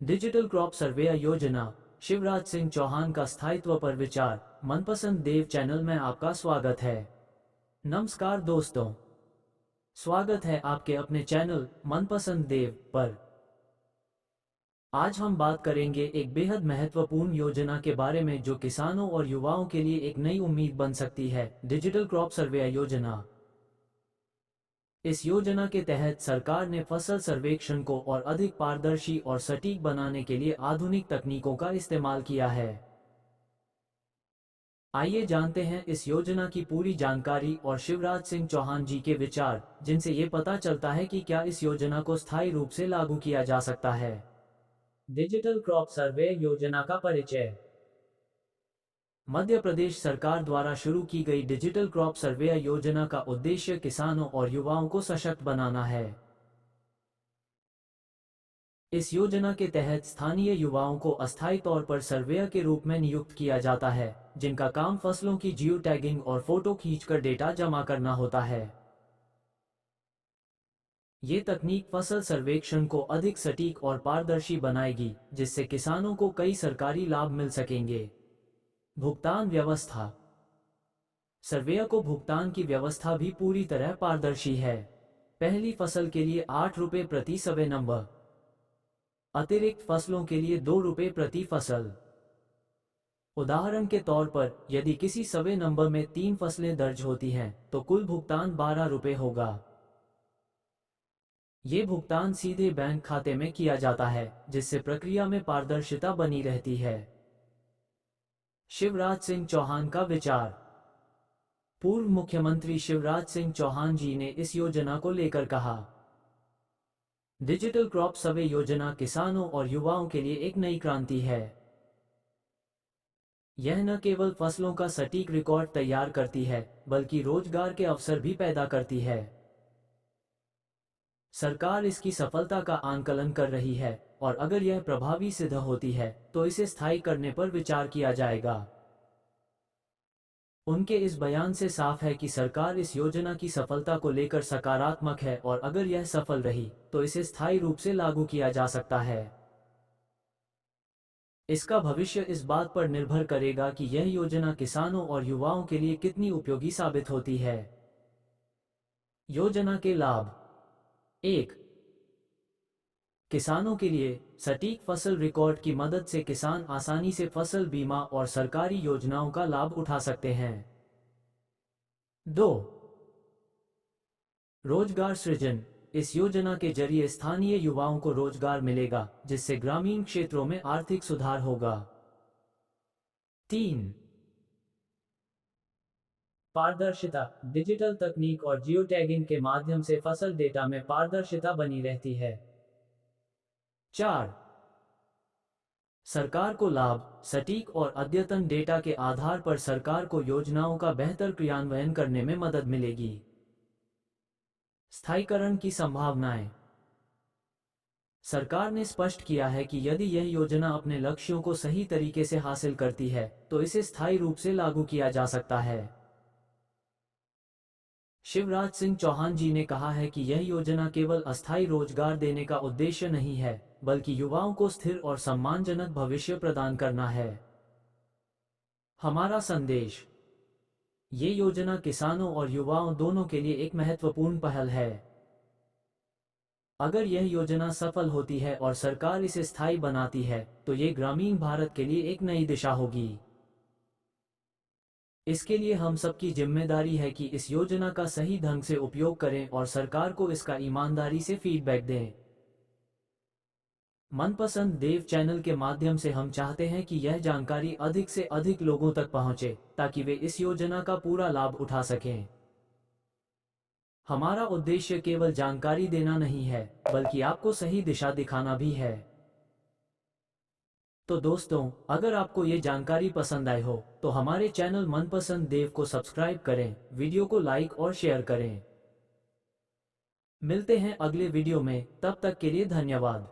Digital crop survey योजना, शिवराज सिंह चौहान का स्थायित्व पर विचार। मनपसंद देव चैनल में आपका स्वागत है। नमस्कार दोस्तों, स्वागत है आपके अपने चैनल मनपसंद देव पर। आज हम बात करेंगे एक बेहद महत्वपूर्ण योजना के बारे में जो किसानों और युवाओं के लिए एक नई उम्मीद बन सकती है, डिजिटल क्रॉप सर्वे योजना। इस योजना के तहत सरकार ने फसल सर्वेक्षण को और अधिक पारदर्शी और सटीक बनाने के लिए आधुनिक तकनीकों का इस्तेमाल किया है। आइए जानते हैं इस योजना की पूरी जानकारी और शिवराज सिंह चौहान जी के विचार, जिनसे ये पता चलता है कि क्या इस योजना को स्थायी रूप से लागू किया जा सकता है। डिजिटल क्रॉप सर्वे योजना का परिचय। मध्य प्रदेश सरकार द्वारा शुरू की गई डिजिटल क्रॉप सर्वे योजना का उद्देश्य किसानों और युवाओं को सशक्त बनाना है। इस योजना के तहत स्थानीय युवाओं को अस्थायी तौर पर सर्वेयर के रूप में नियुक्त किया जाता है, जिनका काम फसलों की जियो टैगिंग और फोटो खींचकर डेटा जमा करना होता है। ये तकनीक फसल सर्वेक्षण को अधिक सटीक और पारदर्शी बनाएगी, जिससे किसानों को कई सरकारी लाभ मिल सकेंगे। भुगतान व्यवस्था। सर्वेयर को भुगतान की व्यवस्था भी पूरी तरह पारदर्शी है। पहली फसल के लिए 8 रुपये प्रति सर्वे नंबर, अतिरिक्त फसलों के लिए 2 रुपये प्रति फसल। उदाहरण के तौर पर यदि किसी सर्वे नंबर में 3 फसलें दर्ज होती हैं, तो कुल भुगतान 12 रुपये होगा। ये भुगतान सीधे बैंक खाते में किया जाता है, जिससे प्रक्रिया में पारदर्शिता बनी रहती है। शिवराज सिंह चौहान का विचार। पूर्व मुख्यमंत्री शिवराज सिंह चौहान जी ने इस योजना को लेकर कहा, डिजिटल क्रॉप सर्वे योजना किसानों और युवाओं के लिए एक नई क्रांति है। यह न केवल फसलों का सटीक रिकॉर्ड तैयार करती है, बल्कि रोजगार के अवसर भी पैदा करती है। सरकार इसकी सफलता का आंकलन कर रही है और अगर यह प्रभावी सिद्ध होती है तो इसे स्थायी करने पर विचार किया जाएगा। उनके इस बयान से साफ है कि सरकार इस योजना की सफलता को लेकर सकारात्मक है और अगर यह सफल रही तो इसे स्थायी रूप से लागू किया जा सकता है। इसका भविष्य इस बात पर निर्भर करेगा कि यह योजना किसानों और युवाओं के लिए कितनी उपयोगी साबित होती है। योजना के लाभ। 1. किसानों के लिए सटीक फसल रिकॉर्ड की मदद से किसान आसानी से फसल बीमा और सरकारी योजनाओं का लाभ उठा सकते हैं। 2. रोजगार सृजन। इस योजना के जरिए स्थानीय युवाओं को रोजगार मिलेगा, जिससे ग्रामीण क्षेत्रों में आर्थिक सुधार होगा। 3. पारदर्शिता। डिजिटल तकनीक और जियो टैगिंग के माध्यम से फसल डेटा में पारदर्शिता बनी रहती है। 4. सरकार को लाभ। सटीक और अद्यतन डेटा के आधार पर सरकार को योजनाओं का बेहतर क्रियान्वयन करने में मदद मिलेगी। स्थायीकरण की संभावनाएं। सरकार ने स्पष्ट किया है कि यदि यह योजना अपने लक्ष्यों को सही तरीके से हासिल करती है तो इसे स्थायी रूप से लागू किया जा सकता है। शिवराज सिंह चौहान जी ने कहा है कि यह योजना केवल अस्थायी रोजगार देने का उद्देश्य नहीं है, बल्कि युवाओं को स्थिर और सम्मानजनक भविष्य प्रदान करना है। हमारा संदेश। ये योजना किसानों और युवाओं दोनों के लिए एक महत्वपूर्ण पहल है। अगर यह योजना सफल होती है और सरकार इसे स्थायी बनाती है, तो ये ग्रामीण भारत के लिए एक नई दिशा होगी। इसके लिए हम सबकी जिम्मेदारी है कि इस योजना का सही ढंग से उपयोग करें और सरकार को इसका ईमानदारी से फीडबैक दें। मनपसंद देव चैनल के माध्यम से हम चाहते हैं कि यह जानकारी अधिक से अधिक लोगों तक पहुंचे, ताकि वे इस योजना का पूरा लाभ उठा सकें। हमारा उद्देश्य केवल जानकारी देना नहीं है, बल्कि आपको सही दिशा दिखाना भी है। तो दोस्तों, अगर आपको ये जानकारी पसंद आई हो तो हमारे चैनल मनपसंद देव को सब्सक्राइब करें, वीडियो को लाइक और शेयर करें। मिलते हैं अगले वीडियो में, तब तक के लिए धन्यवाद।